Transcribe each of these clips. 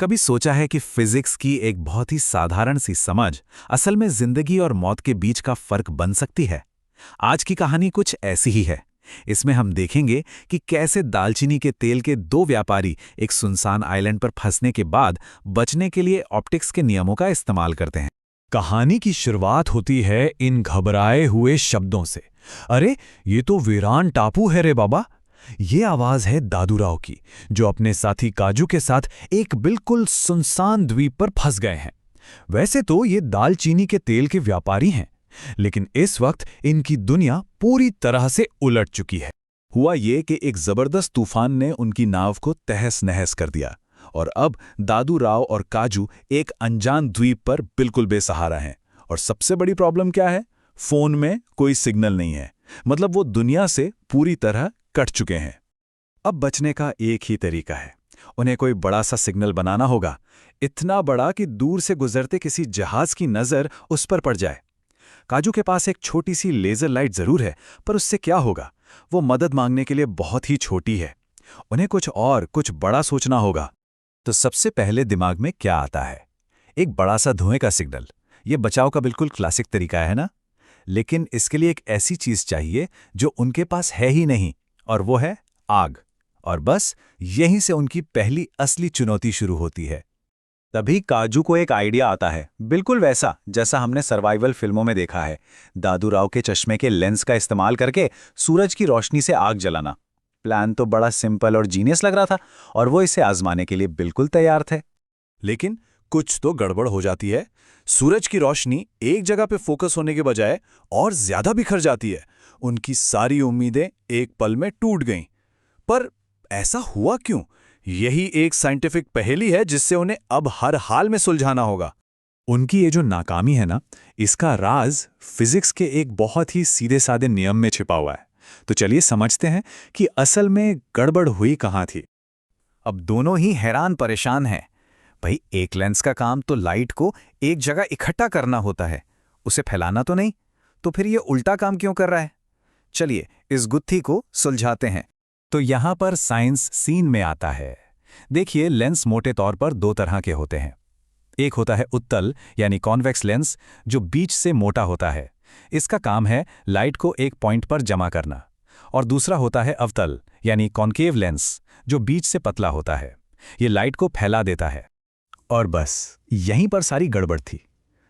कभी सोचा है कि फिजिक्स की एक बहुत ही साधारण सी समझ असल में जिंदगी और मौत के बीच का फर्क बन सकती है? आज की कहानी कुछ ऐसी ही है। इसमें हम देखेंगे कि कैसे दालचीनी के तेल के दो व्यापारी एक सुनसान आइलैंड पर फंसने के बाद बचने के लिए ऑप्टिक्स के नियमों का इस्तेमाल करते हैं। कहानी की शुरुआत होती है इन घबराए हुए शब्दों से। अरे, ये तो वीरान टापू है रे बाबा। ये आवाज है दादूराव की, जो अपने साथी काजू के साथ एक बिल्कुल सुनसान द्वीप पर फंस गए हैं। वैसे तो ये दालचीनी के तेल के व्यापारी हैं, लेकिन इस वक्त इनकी दुनिया पूरी तरह से उलट चुकी है। हुआ ये कि एक जबरदस्त तूफान ने उनकी नाव को तहस-नहस कर दिया और अब दादू राव और काजू एक अनजान द्वीप पर बिल्कुल बेसहारा हैं। और सबसे बड़ी प्रॉब्लम क्या है? फोन में कोई सिग्नल नहीं है। मतलब वो दुनिया से पूरी तरह कट चुके हैं। अब बचने का एक ही तरीका है, उन्हें कोई बड़ा सा सिग्नल बनाना होगा, इतना बड़ा कि दूर से गुजरते किसी जहाज की नज़र उस पर पड़ जाए। काजू के पास एक छोटी सी लेज़र लाइट ज़रूर है, पर उससे क्या होगा? वो मदद मांगने के लिए बहुत ही छोटी है। उन्हें कुछ बड़ा सोचना होगा। तो सबसे पहले दिमाग में क्या आता है? एक बड़ा सा धुएं का सिग्नल। ये बचाव का बिल्कुल क्लासिक तरीका है ना? लेकिन इसके लिए एक ऐसी चीज़ चाहिए जो उनके पास है ही नहीं, और वो है आग। और बस यहीं से उनकी पहली असली चुनौती शुरू होती है। तभी काजू को एक आइडिया आता है, बिल्कुल वैसा जैसा हमने सर्वाइवल फिल्मों में देखा है। दादूराव के चश्मे के लेंस का इस्तेमाल करके सूरज की रोशनी से आग जलाना। प्लान तो बड़ा सिंपल और जीनियस लग रहा था, और वो इसे आजमाने के लिए बिल्कुल तैयार थे। लेकिन कुछ तो गड़बड़ हो जाती है। सूरज की रोशनी एक जगह पे फोकस होने के बजाय और ज्यादा बिखर जाती है। उनकी सारी उम्मीदें एक पल में टूट गईं। पर ऐसा हुआ क्यों? यही एक साइंटिफिक पहेली है जिससे उन्हें अब हर हाल में सुलझाना होगा। उनकी ये जो नाकामी है ना, इसका राज फिजिक्स के एक बहुत ही सीधे साधे नियम में छिपा हुआ है। तो चलिए समझते हैं कि असल में गड़बड़ हुई कहाँ थी। अब दोनों ही हैरान परेशान हैं। भाई, एक लेंस का काम तो लाइट को एक जगह इकट्ठा करना होता है, उसे फैलाना तो नहीं। तो फिर ये उल्टा काम क्यों कर रहा है? चलिए इस गुत्थी को सुलझाते हैं। तो यहां पर साइंस सीन में आता है। देखिए, लेंस मोटे तौर पर दो तरह के होते हैं। एक होता है उत्तल यानी कॉन्वेक्स लेंस, जो बीच से मोटा होता है। इसका काम है लाइट को एक पॉइंट पर जमा करना। और दूसरा होता है अवतल यानी कॉन्केव लेंस, जो बीच से पतला होता है। ये लाइट को फैला देता है। और बस यहीं पर सारी गड़बड़ थी।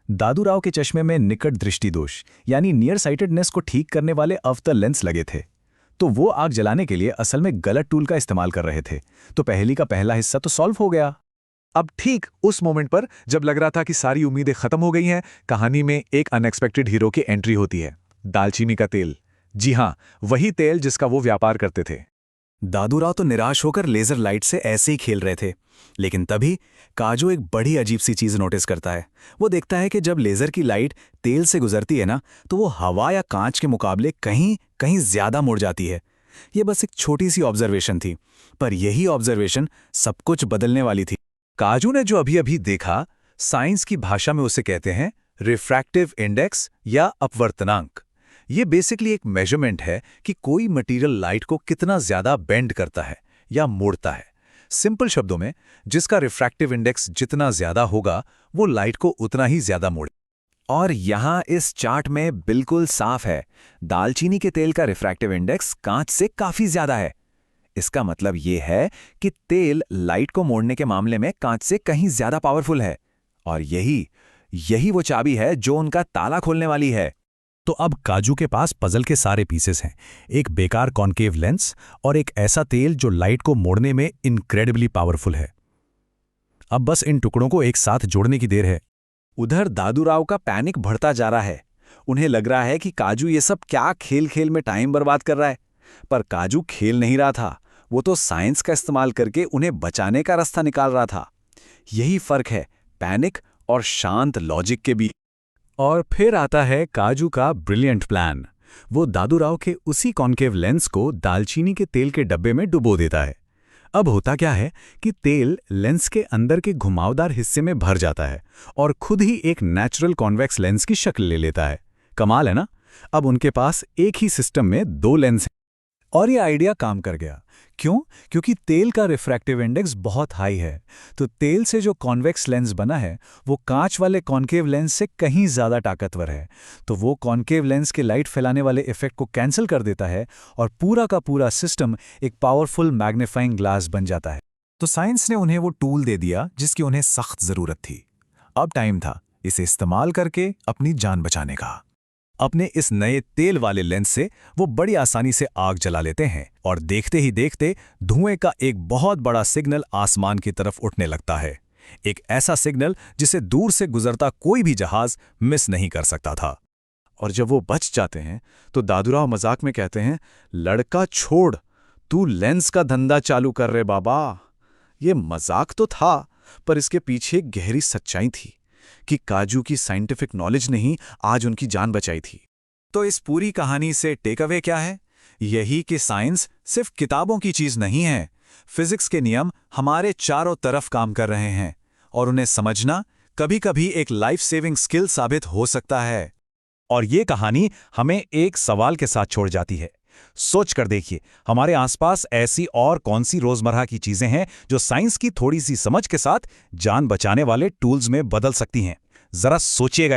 दादूराव के चश्मे में निकट दृष्टि दोष यानी नियर साइटेडनेस को ठीक करने वाले अवतल लेंस लगे थे, तो वो आग जलाने के लिए असल में गलत टूल का इस्तेमाल कर रहे थे। तो पहेली का पहला हिस्सा तो सॉल्व हो गया। अब ठीक उस मोमेंट पर जब लग रहा था कि सारी उम्मीदें खत्म हो गई हैं, कहानी में एक अनएक्सपेक्टेड हीरो की एंट्री होती है। दालचीनी का तेल। जी हां, वही तेल जिसका वो व्यापार करते थे। दादूराव तो निराश होकर लेजर लाइट से ऐसे ही खेल रहे थे, लेकिन तभी काजू एक बड़ी अजीब सी चीज नोटिस करता है। वो देखता है कि जब लेजर की लाइट तेल से गुजरती है ना, तो वो हवा या कांच के मुकाबले कहीं कहीं ज्यादा मुड़ जाती है। ये बस एक छोटी सी ऑब्जर्वेशन थी, पर यही ऑब्जर्वेशन सब कुछ बदलने वाली थी। काजू ने जो अभी अभी देखा, साइंस की भाषा में उसे कहते हैं रिफ्रैक्टिव इंडेक्स या अपवर्तनांक। ये बेसिकली एक मेजरमेंट है कि कोई मटेरियल लाइट को कितना ज्यादा बेंड करता है या मोड़ता है। सिंपल शब्दों में, जिसका रिफ्रैक्टिव इंडेक्स जितना ज्यादा होगा, वो लाइट को उतना ही ज्यादा मोड़े। और यहां इस चार्ट में बिल्कुल साफ है, दालचीनी के तेल का रिफ्रैक्टिव इंडेक्स कांच से काफी ज्यादा है। इसका मतलब ये है कि तेल लाइट को मोड़ने के मामले में कांच से कहीं ज्यादा पावरफुल है। और यही वो चाबी है जो उनका ताला खोलने वाली है। तो अब काजू के पास पजल के सारे पीसेस हैं, एक बेकार कॉन्केव लेंस और एक ऐसा तेल जो लाइट को मोड़ने में इनक्रेडिबली पावरफुल है। अब बस इन टुकड़ों को एक साथ जोड़ने की देर है। उधर दादूराव का पैनिक बढ़ता जा रहा है। उन्हें लग रहा है कि काजू ये सब क्या खेल खेल में टाइम बर्बाद कर रहा है। पर काजू खेल नहीं रहा था, वो तो साइंस का इस्तेमाल करके उन्हें बचाने का रास्ता निकाल रहा था। यही फर्क है पैनिक और शांत लॉजिक के बीच। और फिर आता है काजू का ब्रिलियंट प्लान। वो दादूराव के उसी कॉन्केव लेंस को दालचीनी के तेल के डब्बे में डुबो देता है। अब होता क्या है कि तेल लेंस के अंदर के घुमावदार हिस्से में भर जाता है और खुद ही एक नेचुरल कॉन्वेक्स लेंस की शक्ल ले लेता है। कमाल है ना? अब उनके पास एक ही सिस्टम में दो लेंस हैं। और ये आइडिया काम कर गया। क्यों? क्योंकि तेल का रिफ्रैक्टिव इंडेक्स बहुत हाई है। तो तेल से जो कॉन्वेक्स लेंस बना है वो कांच वाले कॉन्केव लेंस से कहीं ज़्यादा ताकतवर है। तो वो कॉन्केव लेंस के लाइट फैलाने वाले इफेक्ट को कैंसिल कर देता है और पूरा का पूरा सिस्टम एक पावरफुल मैग्नीफाइंग ग्लास बन जाता है। तो साइंस ने उन्हें वो टूल दे दिया जिसकी उन्हें सख्त ज़रूरत थी। अब टाइम था इसे इस्तेमाल करके अपनी जान बचाने का। अपने इस नए तेल वाले लेंस से वो बड़ी आसानी से आग जला लेते हैं और देखते ही देखते धुएं का एक बहुत बड़ा सिग्नल आसमान की तरफ उठने लगता है। एक ऐसा सिग्नल जिसे दूर से गुजरता कोई भी जहाज मिस नहीं कर सकता था। और जब वो बच जाते हैं तो दादूराव मजाक में कहते हैं, लड़का छोड़, तू लेंस का धंधा चालू कर रे बाबा। ये मजाक तो था, पर इसके पीछे एक गहरी सच्चाई थी कि काजू की साइंटिफिक नॉलेज ने ही आज उनकी जान बचाई थी। तो इस पूरी कहानी से टेक अवे क्या है? यही कि साइंस सिर्फ किताबों की चीज नहीं है। फिजिक्स के नियम हमारे चारों तरफ काम कर रहे हैं और उन्हें समझना कभी-कभी एक लाइफ सेविंग स्किल साबित हो सकता है। और ये कहानी हमें एक सवाल के साथ छोड़ जाती है। सोच कर देखिए, हमारे आसपास ऐसी और कौन सी रोजमर्रा की चीजें हैं जो साइंस की थोड़ी सी समझ के साथ जान बचाने वाले टूल्स में बदल सकती हैं? जरा सोचिएगा।